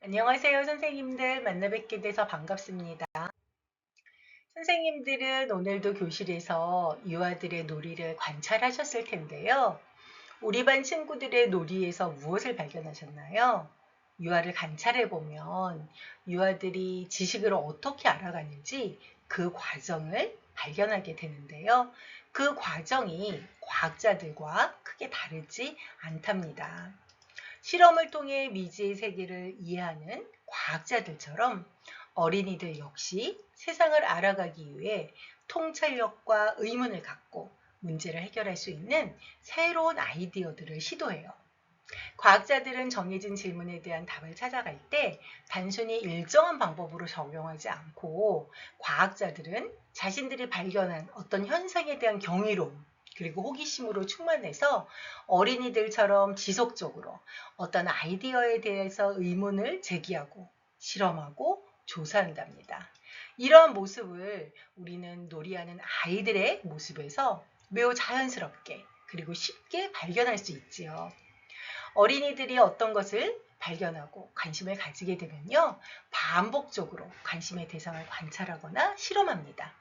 안녕하세요, 선생님들. 만나 뵙게 돼서 반갑습니다. 선생님들은 오늘도 교실에서 유아들의 놀이를 관찰하셨을 텐데요. 우리 반 친구들의 놀이에서 무엇을 발견하셨나요? 유아를 관찰해보면 유아들이 지식을 어떻게 알아가는지 그 과정을 발견하게 되는데요. 그 과정이 과학자들과 크게 다르지 않답니다. 실험을 통해 미지의 세계를 이해하는 과학자들처럼 어린이들 역시 세상을 알아가기 위해 통찰력과 의문을 갖고 문제를 해결할 수 있는 새로운 아이디어들을 시도해요. 과학자들은 정해진 질문에 대한 답을 찾아갈 때 단순히 일정한 방법으로 적용하지 않고 과학자들은 자신들이 발견한 어떤 현상에 대한 경이로움 그리고 호기심으로 충만해서 어린이들처럼 지속적으로 어떤 아이디어에 대해서 의문을 제기하고 실험하고 조사한답니다. 이러한 모습을 우리는 놀이하는 아이들의 모습에서 매우 자연스럽게 그리고 쉽게 발견할 수 있지요. 어린이들이 어떤 것을 발견하고 관심을 가지게 되면요. 반복적으로 관심의 대상을 관찰하거나 실험합니다.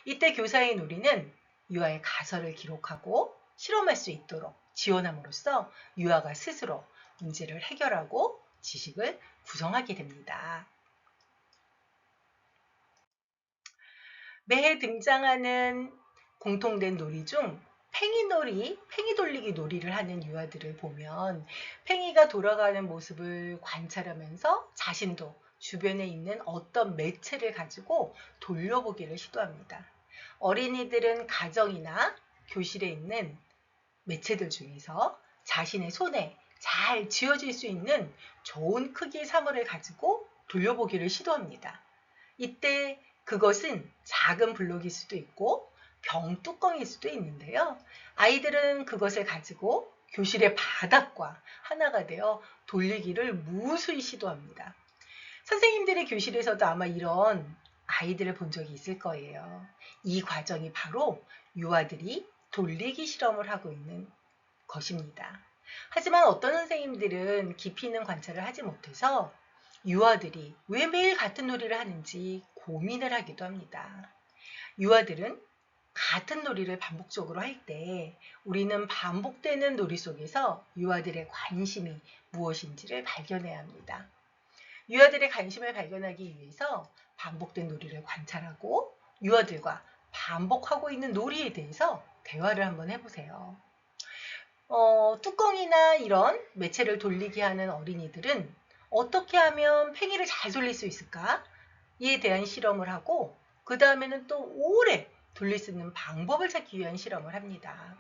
이때 교사의 놀이는 유아의 가설을 기록하고 실험할 수 있도록 지원함으로써 유아가 스스로 문제를 해결하고 지식을 구성하게 됩니다. 매해 등장하는 공통된 놀이 중 팽이놀이, 팽이 돌리기 놀이를 하는 유아들을 보면 팽이가 돌아가는 모습을 관찰하면서 자신도 주변에 있는 어떤 매체를 가지고 돌려보기를 시도합니다. 어린이들은 가정이나 교실에 있는 매체들 중에서 자신의 손에 잘 쥐어질 수 있는 좋은 크기의 사물을 가지고 돌려보기를 시도합니다. 이때 그것은 작은 블록일 수도 있고 병뚜껑일 수도 있는데요. 아이들은 그것을 가지고 교실의 바닥과 하나가 되어 돌리기를 무수히 시도합니다. 선생님들의 교실에서도 아마 이런 아이들을 본 적이 있을 거예요. 이 과정이 바로 유아들이 돌리기 실험을 하고 있는 것입니다. 하지만 어떤 선생님들은 깊이 있는 관찰을 하지 못해서 유아들이 왜 매일 같은 놀이를 하는지 고민을 하기도 합니다. 유아들은 같은 놀이를 반복적으로 할 때 우리는 반복되는 놀이 속에서 유아들의 관심이 무엇인지를 발견해야 합니다. 유아들의 관심을 발견하기 위해서 반복된 놀이를 관찰하고 유아들과 반복하고 있는 놀이에 대해서 대화를 한번 해보세요. 뚜껑이나 이런 매체를 돌리게 하는 어린이들은 어떻게 하면 팽이를 잘 돌릴 수 있을까? 이에 대한 실험을 하고 그 다음에는 또 오래 돌릴 수 있는 방법을 찾기 위한 실험을 합니다.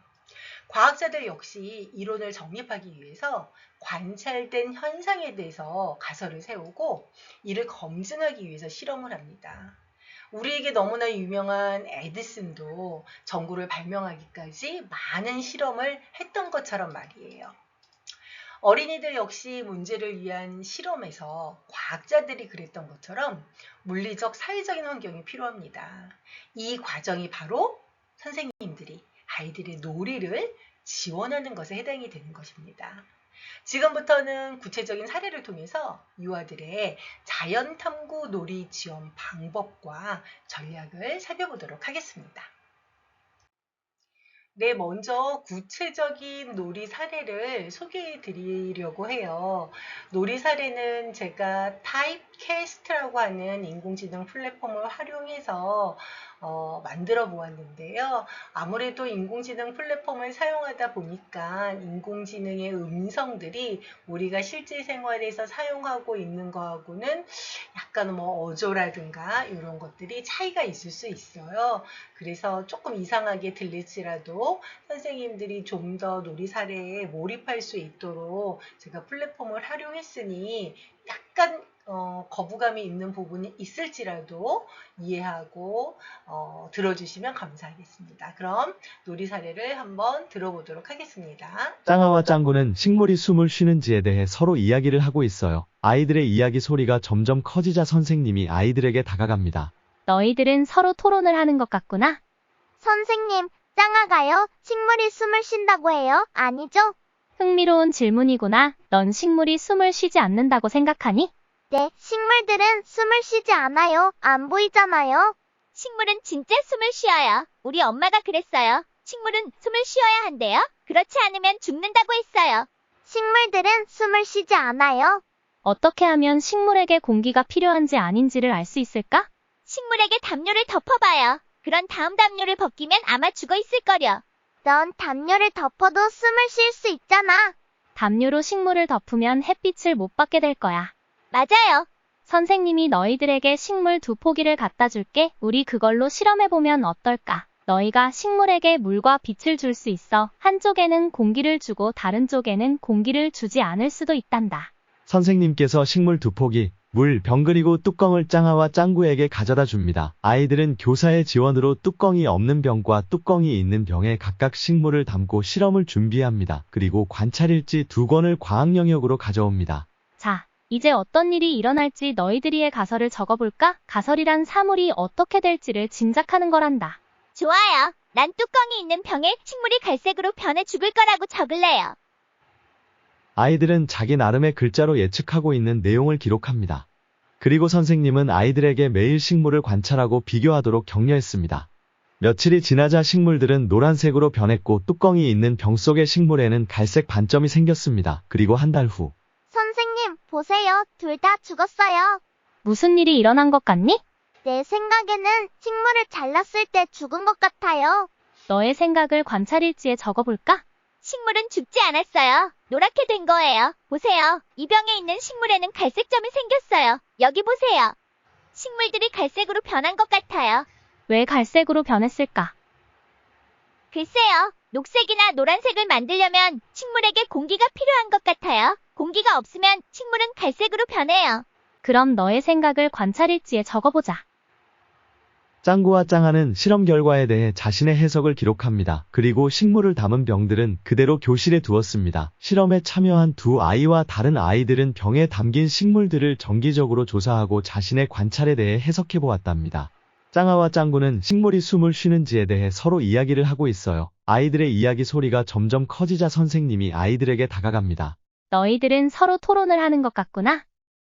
과학자들 역시 이론을 정립하기 위해서 관찰된 현상에 대해서 가설을 세우고 이를 검증하기 위해서 실험을 합니다. 우리에게 너무나 유명한 에디슨도 전구를 발명하기까지 많은 실험을 했던 것처럼 말이에요. 어린이들 역시 문제를 위한 실험에서 과학자들이 그랬던 것처럼 물리적, 사회적인 환경이 필요합니다. 이 과정이 바로 선생님들이 아이들의 놀이를 지원하는 것에 해당이 되는 것입니다. 지금부터는 구체적인 사례를 통해서 유아들의 자연탐구 놀이 지원 방법과 전략을 살펴보도록 하겠습니다. 네, 먼저 구체적인 놀이 사례를 소개해 드리려고 해요. 놀이 사례는 제가 타입캐스트라고 하는 인공지능 플랫폼을 활용해서 만들어 보았는데요. 아무래도 인공지능 플랫폼을 사용하다 보니까 인공지능의 음성들이 우리가 실제 생활에서 사용하고 있는 거하고는 약간 어조라든가 이런 것들이 차이가 있을 수 있어요. 그래서 조금 이상하게 들릴지라도 선생님들이 좀 더 놀이 사례에 몰입할 수 있도록 제가 플랫폼을 활용했으니 약간 거부감이 있는 부분이 있을지라도 이해하고 들어주시면 감사하겠습니다. 그럼 놀이 사례를 한번 들어보도록 하겠습니다. 짱아와 짱구는 식물이 숨을 쉬는지에 대해 서로 이야기를 하고 있어요. 아이들의 이야기 소리가 점점 커지자 선생님이 아이들에게 다가갑니다. 너희들은 서로 토론을 하는 것 같구나. 선생님, 짱아가요? 식물이 숨을 쉰다고 해요? 아니죠? 흥미로운 질문이구나. 넌 식물이 숨을 쉬지 않는다고 생각하니? 네, 식물들은 숨을 쉬지 않아요. 안 보이잖아요. 식물은 진짜 숨을 쉬어요. 우리 엄마가 그랬어요. 식물은 숨을 쉬어야 한대요. 그렇지 않으면 죽는다고 했어요. 식물들은 숨을 쉬지 않아요. 어떻게 하면 식물에게 공기가 필요한지 아닌지를 알 수 있을까? 식물에게 담요를 덮어봐요. 그런 다음 담요를 벗기면 아마 죽어 있을 거려. 넌 담요를 덮어도 숨을 쉴 수 있잖아. 담요로 식물을 덮으면 햇빛을 못 받게 될 거야. 맞아요. 선생님이 너희들에게 식물 2포기를 갖다 줄게. 우리 그걸로 실험해보면 어떨까? 너희가 식물에게 물과 빛을 줄 수 있어. 한쪽에는 공기를 주고 다른 쪽에는 공기를 주지 않을 수도 있단다. 선생님께서 식물 2포기, 물, 병 그리고 뚜껑을 짱아와 짱구에게 가져다 줍니다. 아이들은 교사의 지원으로 뚜껑이 없는 병과 뚜껑이 있는 병에 각각 식물을 담고 실험을 준비합니다. 그리고 관찰일지 2권을 과학 영역으로 가져옵니다. 자, 이제 어떤 일이 일어날지 너희들이의 가설을 적어볼까? 가설이란 사물이 어떻게 될지를 짐작하는 거란다. 좋아요. 난 뚜껑이 있는 병에 식물이 갈색으로 변해 죽을 거라고 적을래요. 아이들은 자기 나름의 글자로 예측하고 있는 내용을 기록합니다. 그리고 선생님은 아이들에게 매일 식물을 관찰하고 비교하도록 격려했습니다. 며칠이 지나자 식물들은 노란색으로 변했고 뚜껑이 있는 병 속의 식물에는 갈색 반점이 생겼습니다. 그리고 한 달 후, 선생님, 보세요. 둘 다 죽었어요. 무슨 일이 일어난 것 같니? 내 생각에는 식물을 잘랐을 때 죽은 것 같아요. 너의 생각을 관찰일지에 적어볼까? 식물은 죽지 않았어요. 노랗게 된 거예요. 보세요. 이 병에 있는 식물에는 갈색 점이 생겼어요. 여기 보세요. 식물들이 갈색으로 변한 것 같아요. 왜 갈색으로 변했을까? 글쎄요. 녹색이나 노란색을 만들려면 식물에게 공기가 필요한 것 같아요. 공기가 없으면 식물은 갈색으로 변해요. 그럼 너의 생각을 관찰일지에 적어보자. 짱구와 짱아는 실험 결과에 대해 자신의 해석을 기록합니다. 그리고 식물을 담은 병들은 그대로 교실에 두었습니다. 실험에 참여한 2아이와 다른 아이들은 병에 담긴 식물들을 정기적으로 조사하고 자신의 관찰에 대해 해석해 보았답니다. 짱아와 짱구는 식물이 숨을 쉬는지에 대해 서로 이야기를 하고 있어요. 아이들의 이야기 소리가 점점 커지자 선생님이 아이들에게 다가갑니다. 너희들은 서로 토론을 하는 것 같구나.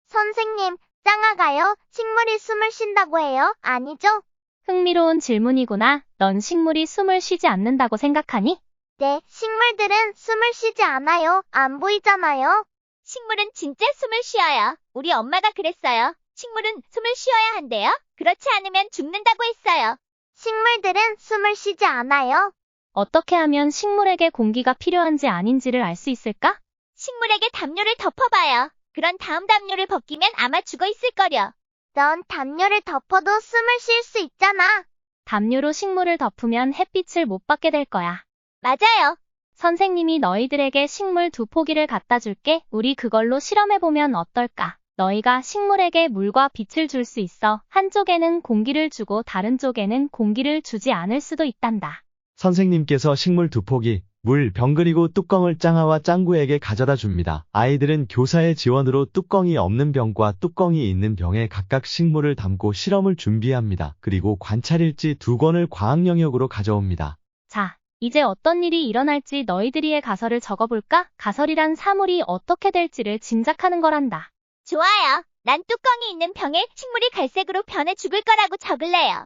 선생님, 짱아가요? 식물이 숨을 쉰다고 해요? 아니죠? 흥미로운 질문이구나. 넌 식물이 숨을 쉬지 않는다고 생각하니? 네, 식물들은 숨을 쉬지 않아요. 안 보이잖아요. 식물은 진짜 숨을 쉬어요. 우리 엄마가 그랬어요. 식물은 숨을 쉬어야 한대요. 그렇지 않으면 죽는다고 했어요. 식물들은 숨을 쉬지 않아요. 어떻게 하면 식물에게 공기가 필요한지 아닌지를 알 수 있을까? 식물에게 담요를 덮어봐요. 그런 다음 담요를 벗기면 아마 죽어 있을 거려. 넌 담요를 덮어도 숨을 쉴 수 있잖아. 담요로 식물을 덮으면 햇빛을 못 받게 될 거야. 맞아요. 선생님이 너희들에게 식물 2포기를 갖다 줄게. 우리 그걸로 실험해보면 어떨까? 너희가 식물에게 물과 빛을 줄 수 있어. 한쪽에는 공기를 주고 다른 쪽에는 공기를 주지 않을 수도 있단다. 선생님께서 식물 2포기, 물, 병 그리고 뚜껑을 짱아와 짱구에게 가져다 줍니다. 아이들은 교사의 지원으로 뚜껑이 없는 병과 뚜껑이 있는 병에 각각 식물을 담고 실험을 준비합니다. 그리고 관찰일지 2권을 과학 영역으로 가져옵니다. 자, 이제 어떤 일이 일어날지 너희들이의 가설을 적어볼까? 가설이란 사물이 어떻게 될지를 짐작하는 거란다. 좋아요. 난 뚜껑이 있는 병에 식물이 갈색으로 변해 죽을 거라고 적을래요.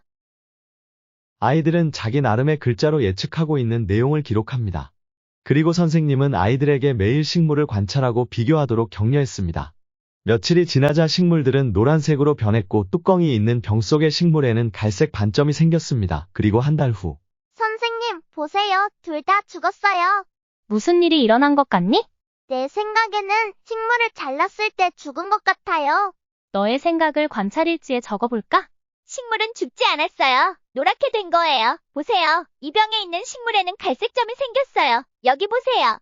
아이들은 자기 나름의 글자로 예측하고 있는 내용을 기록합니다. 그리고 선생님은 아이들에게 매일 식물을 관찰하고 비교하도록 격려했습니다. 며칠이 지나자 식물들은 노란색으로 변했고 뚜껑이 있는 병 속의 식물에는 갈색 반점이 생겼습니다. 그리고 한 달 후, 선생님, 보세요. 둘 다 죽었어요. 무슨 일이 일어난 것 같니? 내 생각에는 식물을 잘랐을 때 죽은 것 같아요. 너의 생각을 관찰일지에 적어볼까? 식물은 죽지 않았어요. 노랗게 된 거예요. 보세요. 이 병에 있는 식물에는 갈색 점이 생겼어요. 여기 보세요.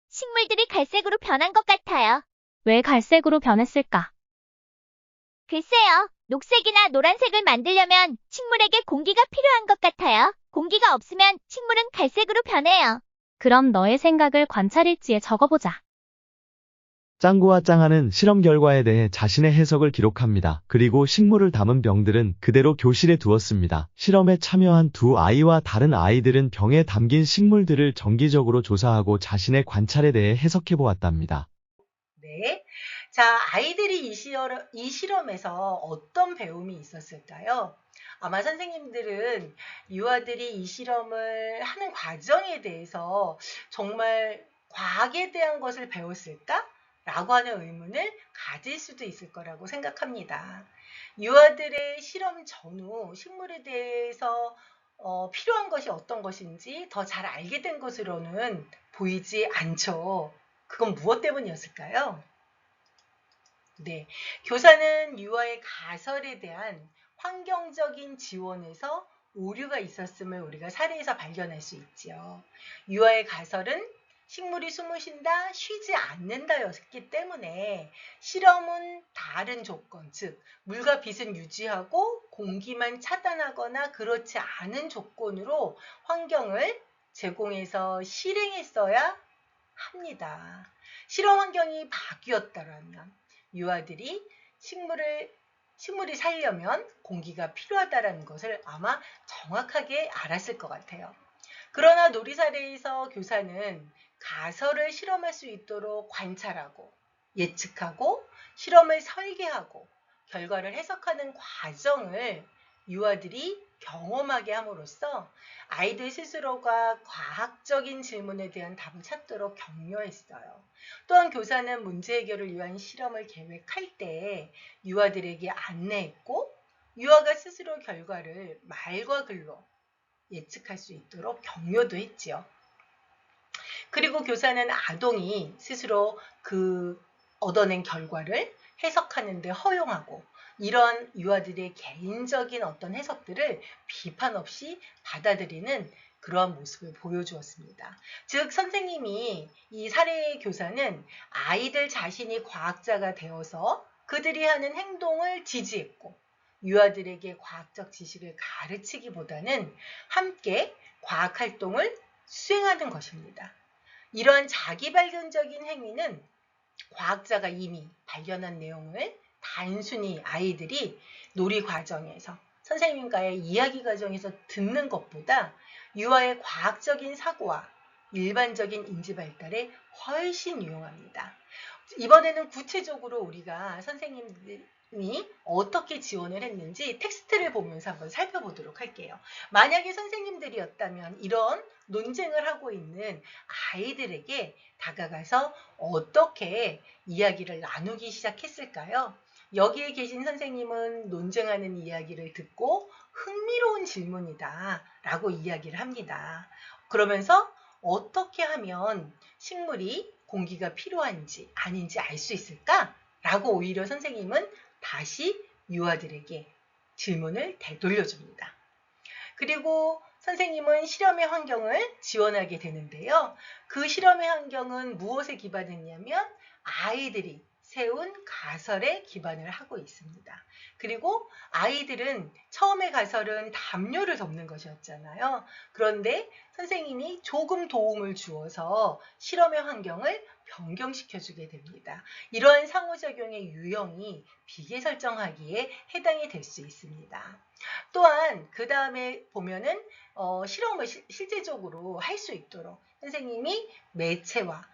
식물들이 갈색으로 변한 것 같아요. 왜 갈색으로 변했을까? 글쎄요. 녹색이나 노란색을 만들려면 식물에게 공기가 필요한 것 같아요. 공기가 없으면 식물은 갈색으로 변해요. 그럼 너의 생각을 관찰일지에 적어보자. 짱구와 짱아는 실험 결과에 대해 자신의 해석을 기록합니다. 그리고 식물을 담은 병들은 그대로 교실에 두었습니다. 실험에 참여한 2아이와 다른 아이들은 병에 담긴 식물들을 정기적으로 조사하고 자신의 관찰에 대해 해석해 보았답니다. 네, 네. 자, 아이들이 이 실험에서 어떤 배움이 있었을까요? 아마 선생님들은 유아들이 이 실험을 하는 과정에 대해서 정말 과학에 대한 것을 배웠을까? 라고 하는 의문을 가질 수도 있을 거라고 생각합니다. 유아들의 실험 전후 식물에 대해서 필요한 것이 어떤 것인지 더 잘 알게 된 것으로는 보이지 않죠. 그건 무엇 때문이었을까요? 네, 교사는 유아의 가설에 대한 환경적인 지원에서 오류가 있었음을 우리가 사례에서 발견할 수 있지요. 유아의 가설은 식물이 숨을 쉰다, 쉬지 않는다였기 때문에 실험은 다른 조건, 즉 물과 빛은 유지하고 공기만 차단하거나 그렇지 않은 조건으로 환경을 제공해서 실행했어야 합니다. 실험 환경이 바뀌었다면 유아들이 식물이 살려면 공기가 필요하다는 것을 아마 정확하게 알았을 것 같아요. 그러나 놀이 사례에서 교사는 가설을 실험할 수 있도록 관찰하고 예측하고 실험을 설계하고 결과를 해석하는 과정을 유아들이 경험하게 함으로써 아이들 스스로가 과학적인 질문에 대한 답을 찾도록 격려했어요. 또한 교사는 문제 해결을 위한 실험을 계획할 때 유아들에게 안내했고 유아가 스스로 결과를 말과 글로 예측할 수 있도록 격려도 했지요. 그리고 교사는 아동이 스스로 그 얻어낸 결과를 해석하는 데 허용하고 이런 유아들의 개인적인 어떤 해석들을 비판 없이 받아들이는 그러한 모습을 보여주었습니다. 즉 선생님이 이 사례의 교사는 아이들 자신이 과학자가 되어서 그들이 하는 행동을 지지했고 유아들에게 과학적 지식을 가르치기보다는 함께 과학활동을 수행하는 것입니다. 이러한 자기발견적인 행위는 과학자가 이미 발견한 내용을 단순히 아이들이 놀이 과정에서 선생님과의 이야기 과정에서 듣는 것보다 유아의 과학적인 사고와 일반적인 인지 발달에 훨씬 유용합니다. 이번에는 구체적으로 우리가 선생님이 어떻게 지원을 했는지 텍스트를 보면서 한번 살펴보도록 할게요. 만약에 선생님들이었다면 이런 논쟁을 하고 있는 아이들에게 다가가서 어떻게 이야기를 나누기 시작했을까요? 여기에 계신 선생님은 논쟁하는 이야기를 듣고 흥미로운 질문이다 라고 이야기를 합니다. 그러면서 어떻게 하면 식물이 공기가 필요한지 아닌지 알 수 있을까? 라고 오히려 선생님은 다시 유아들에게 질문을 되돌려줍니다. 그리고 선생님은 실험의 환경을 지원하게 되는데요. 그 실험의 환경은 무엇에 기반했냐면 아이들이 세운 가설에 기반을 하고 있습니다. 그리고 아이들은 처음에 가설은 담요를 덮는 것이었잖아요. 그런데 선생님이 조금 도움을 주어서 실험의 환경을 변경시켜주게 됩니다. 이러한 상호작용의 유형이 비계 설정하기에 해당이 될 수 있습니다. 또한 그 다음에 보면은 실험을 실제적으로 할 수 있도록 선생님이 매체와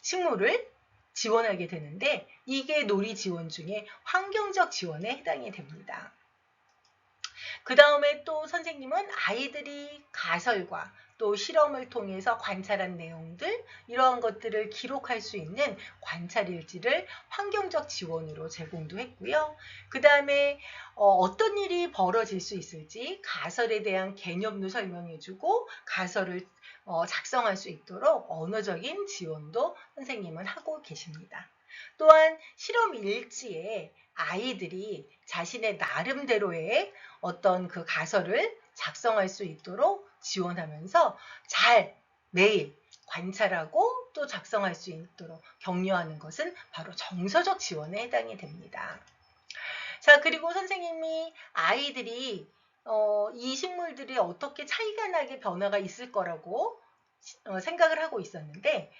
식물을 지원하게 되는데 이게 놀이 지원 중에 환경적 지원에 해당이 됩니다. 그 다음에 또 선생님은 아이들이 가설과 또 실험을 통해서 관찰한 내용들 이러한 것들을 기록할 수 있는 관찰일지를 환경적 지원으로 제공도 했고요. 그 다음에 어떤 일이 벌어질 수 있을지 가설에 대한 개념도 설명해주고 가설을 작성할 수 있도록 언어적인 지원도 선생님은 하고 계십니다. 또한 실험 일지에 아이들이 자신의 나름대로의 어떤 그 가설을 작성할 수 있도록 지원하면서 잘 매일 관찰하고 또 작성할 수 있도록 격려하는 것은 바로 정서적 지원에 해당이 됩니다. 자, 그리고 선생님이 아이들이 이 식물들이 어떻게 차이가 나게 변화가 있을 거라고 생각을 하고 있었는데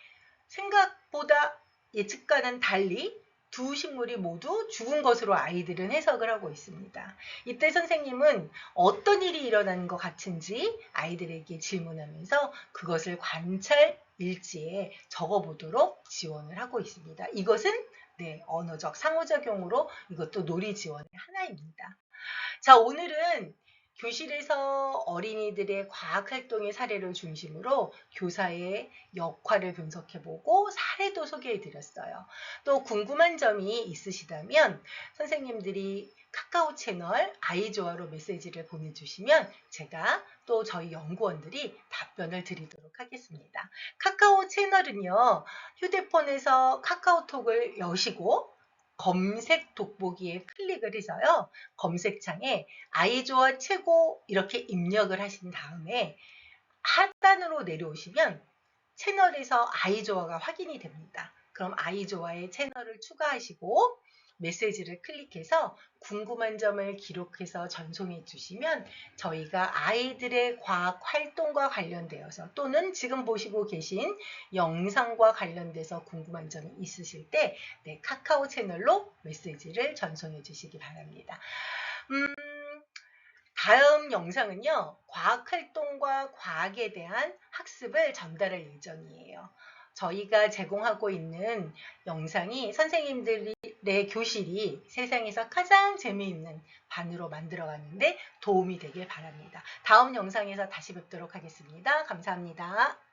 생각보다 예측과는 달리 두 식물이 모두 죽은 것으로 아이들은 해석을 하고 있습니다. 이때 선생님은 어떤 일이 일어나는 것 같은지 아이들에게 질문하면서 그것을 관찰 일지에 적어보도록 지원을 하고 있습니다. 이것은 언어적 상호작용으로 이것도 놀이 지원의 하나입니다. 자, 오늘은 교실에서 어린이들의 과학활동의 사례를 중심으로 교사의 역할을 분석해보고 사례도 소개해드렸어요. 또 궁금한 점이 있으시다면 선생님들이 카카오 채널 아이조아로 메시지를 보내주시면 제가 또 저희 연구원들이 답변을 드리도록 하겠습니다. 카카오 채널은요, 휴대폰에서 카카오톡을 여시고 검색 돋보기에 클릭을 해서요, 검색창에 아이조아 최고 이렇게 입력을 하신 다음에 하단으로 내려오시면 채널에서 아이조아가 확인이 됩니다. 그럼 아이조아의 채널을 추가하시고 메시지를 클릭해서 궁금한 점을 기록해서 전송해 주시면 저희가 아이들의 과학 활동과 관련되어서 또는 지금 보시고 계신 영상과 관련돼서 궁금한 점이 있으실 때 카카오 채널로 메시지를 전송해 주시기 바랍니다. 다음 영상은요, 과학활동과 과학에 대한 학습을 전달할 예정이에요. 저희가 제공하고 있는 영상이 선생님들의 교실이 세상에서 가장 재미있는 반으로 만들어가는데 도움이 되길 바랍니다. 다음 영상에서 다시 뵙도록 하겠습니다. 감사합니다.